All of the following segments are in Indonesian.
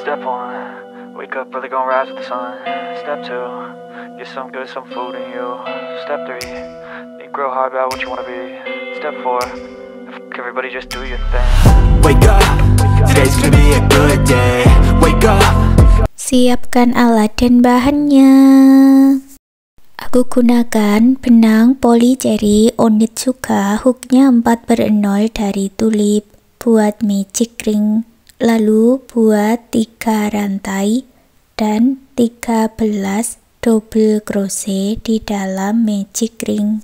Step 1, wake up early, gonna rise with the sun. Step 2, get some good, some food in you. Step 3, think real hard about what you wanna be. Step 4, everybody just do your thing. Wake up, today's gonna be a good day. Wake up. Siapkan alat dan bahannya. Aku gunakan benang polycherry Onitsuka, hooknya 4/0 dari Tulip, buat magic ring. Lalu buat 3 rantai dan 13 double crochet di dalam magic ring.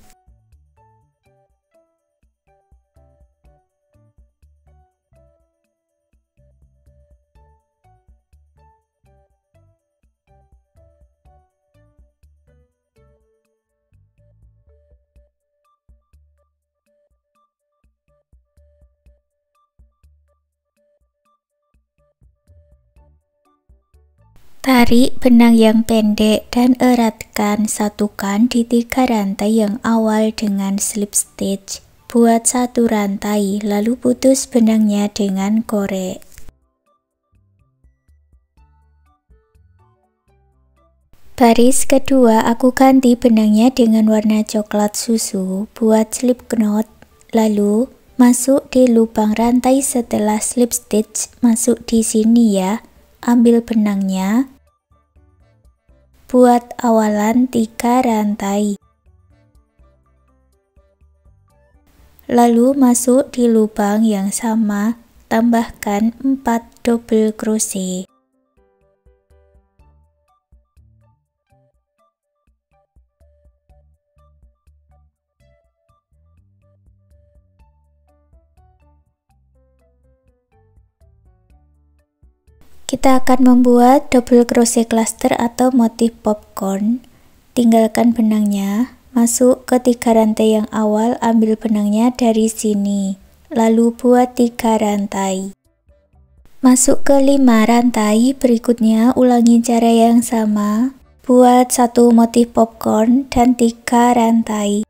Tarik benang yang pendek dan eratkan satukan di 3 rantai yang awal dengan slip stitch. Buat 1 rantai, lalu putus benangnya dengan korek. Baris kedua aku ganti benangnya dengan warna coklat susu buat slip knot, lalu masuk di lubang rantai setelah slip stitch, masuk di sini ya. Ambil benangnya, buat awalan 3 rantai, lalu masuk di lubang yang sama, tambahkan 4 double crochet. Kita akan membuat double crochet cluster atau motif popcorn. Tinggalkan benangnya, masuk ke 3 rantai yang awal, ambil benangnya dari sini, lalu buat 3 rantai. Masuk ke 5 rantai berikutnya, ulangi cara yang sama, buat 1 motif popcorn dan 3 rantai.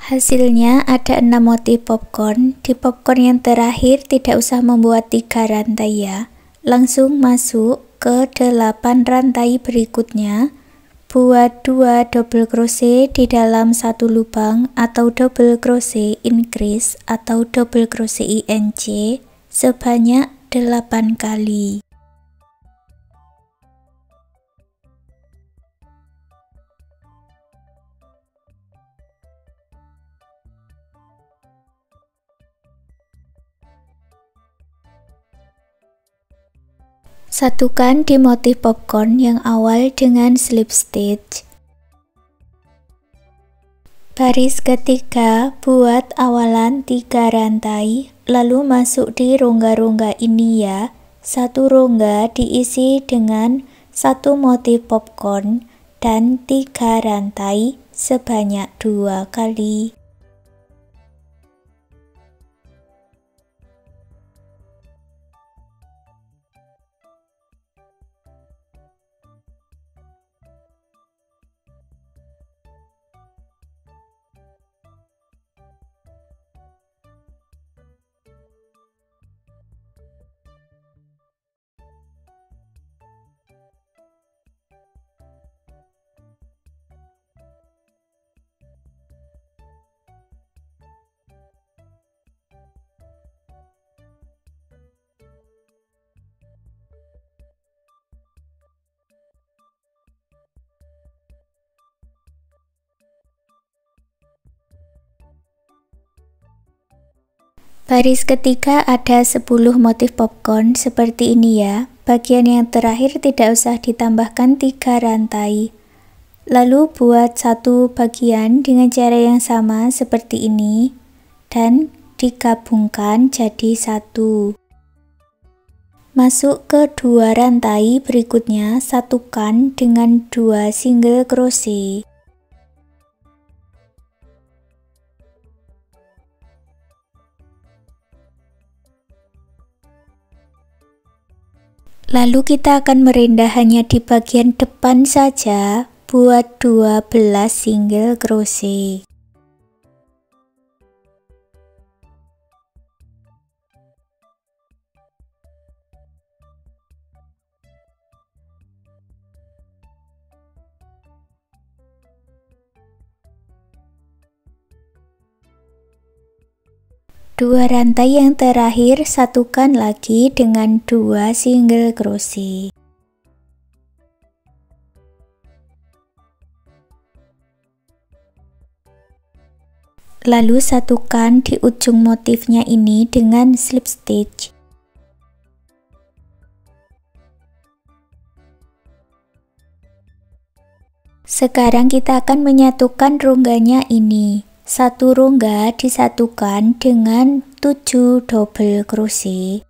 Hasilnya ada 6 motif popcorn. Di popcorn yang terakhir tidak usah membuat 3 rantai ya. Langsung masuk ke 8 rantai berikutnya. Buat 2 double crochet di dalam 1 lubang atau double crochet increase atau double crochet INC sebanyak 8 kali. Satukan di motif popcorn yang awal dengan slip stitch. Baris ketiga buat awalan 3 rantai, lalu masuk di rongga-rongga ini ya. 1 rongga diisi dengan 1 motif popcorn dan 3 rantai sebanyak 2 kali. Baris ketiga ada 10 motif popcorn seperti ini ya. Bagian yang terakhir tidak usah ditambahkan 3 rantai. Lalu buat 1 bagian dengan cara yang sama seperti ini dan digabungkan jadi 1. Masuk ke 2 rantai berikutnya, satukan dengan 2 single crochet. Lalu kita akan merendah hanya di bagian depan saja, buat 12 single crochet. Dua rantai yang terakhir satukan lagi dengan 2 single crochet. Lalu satukan di ujung motifnya ini dengan slip stitch. Sekarang kita akan menyatukan rongganya ini. Satu rongga disatukan dengan 7 double crochet.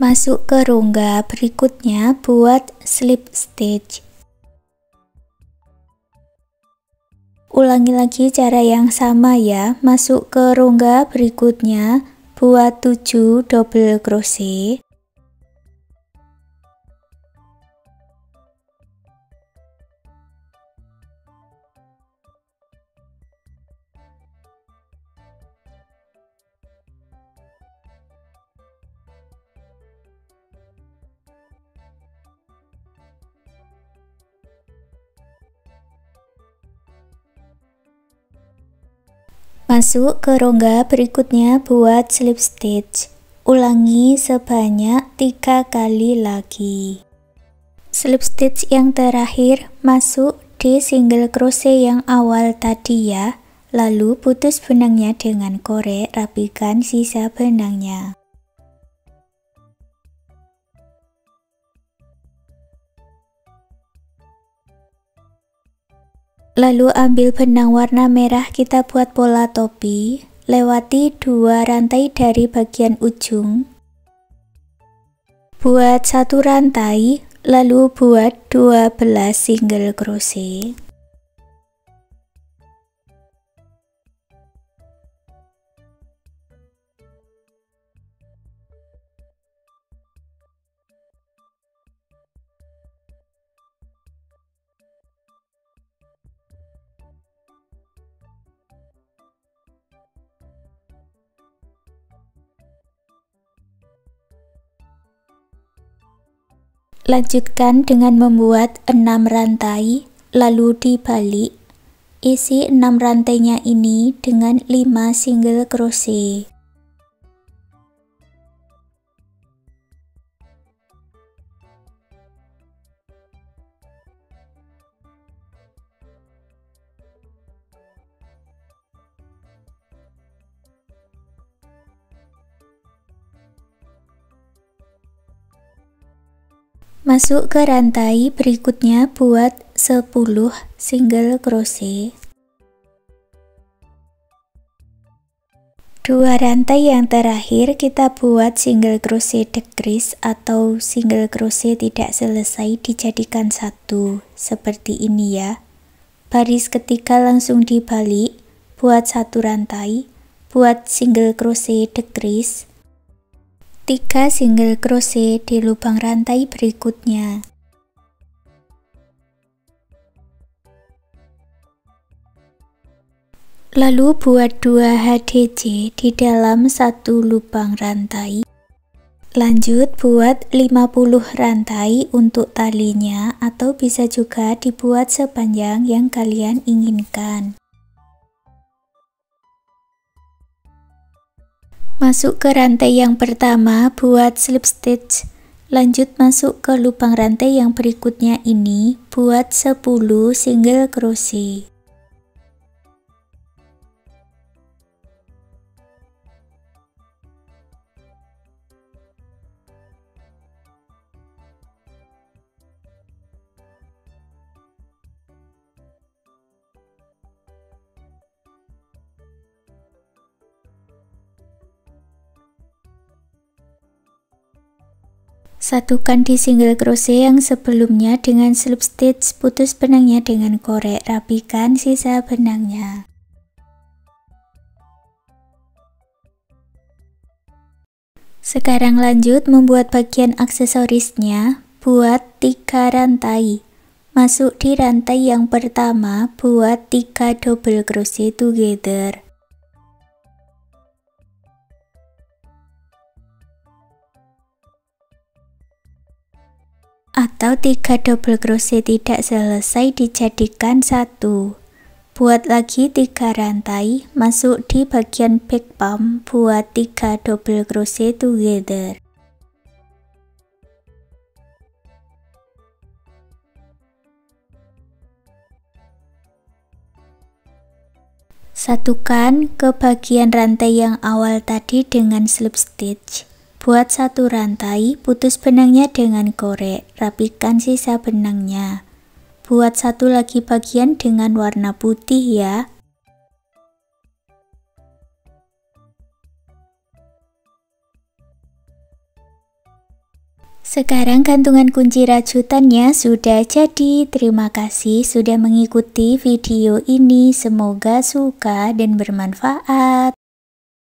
Masuk ke rongga berikutnya buat slip stitch. Ulangi lagi cara yang sama ya. Masuk ke rongga berikutnya buat 7 double crochet. Masuk ke rongga berikutnya buat slip stitch. Ulangi sebanyak 3 kali lagi. Slip stitch yang terakhir masuk di single crochet yang awal tadi ya. Lalu putus benangnya dengan korek, rapikan sisa benangnya. Lalu ambil benang warna merah, kita buat pola topi, lewati 2 rantai dari bagian ujung, buat 1 rantai, lalu buat 12 single crochet. Lanjutkan dengan membuat 6 rantai, lalu dibalik. Isi 6 rantainya ini dengan 5 single crochet. Masuk ke rantai berikutnya buat 10 single crochet. 2 rantai yang terakhir kita buat single crochet decrease atau single crochet tidak selesai dijadikan satu, seperti ini ya. Baris ketiga langsung dibalik, buat 1 rantai, buat single crochet decrease, 3 single crochet di lubang rantai berikutnya. Lalu buat 2 HDJ di dalam 1 lubang rantai. Lanjut buat 50 rantai untuk talinya, atau bisa juga dibuat sepanjang yang kalian inginkan. Masuk ke rantai yang pertama, buat slip stitch, Lanjut masuk ke lubang rantai yang berikutnya ini, buat 10 single crochet. Satukan di single crochet yang sebelumnya dengan slip stitch, putus benangnya dengan korek, rapikan sisa benangnya. Sekarang lanjut membuat bagian aksesorisnya, buat 3 rantai. Masuk di rantai yang pertama, buat 3 double crochet together. Atau 3 double crochet tidak selesai dijadikan 1. Buat lagi 3 rantai, masuk di bagian back palm, buat 3 double crochet together. Satukan ke bagian rantai yang awal tadi dengan slip stitch. Buat 1 rantai, putus benangnya dengan korek, rapikan sisa benangnya. Buat 1 lagi bagian dengan warna putih ya. Sekarang gantungan kunci rajutannya sudah jadi. Terima kasih sudah mengikuti video ini. Semoga suka dan bermanfaat.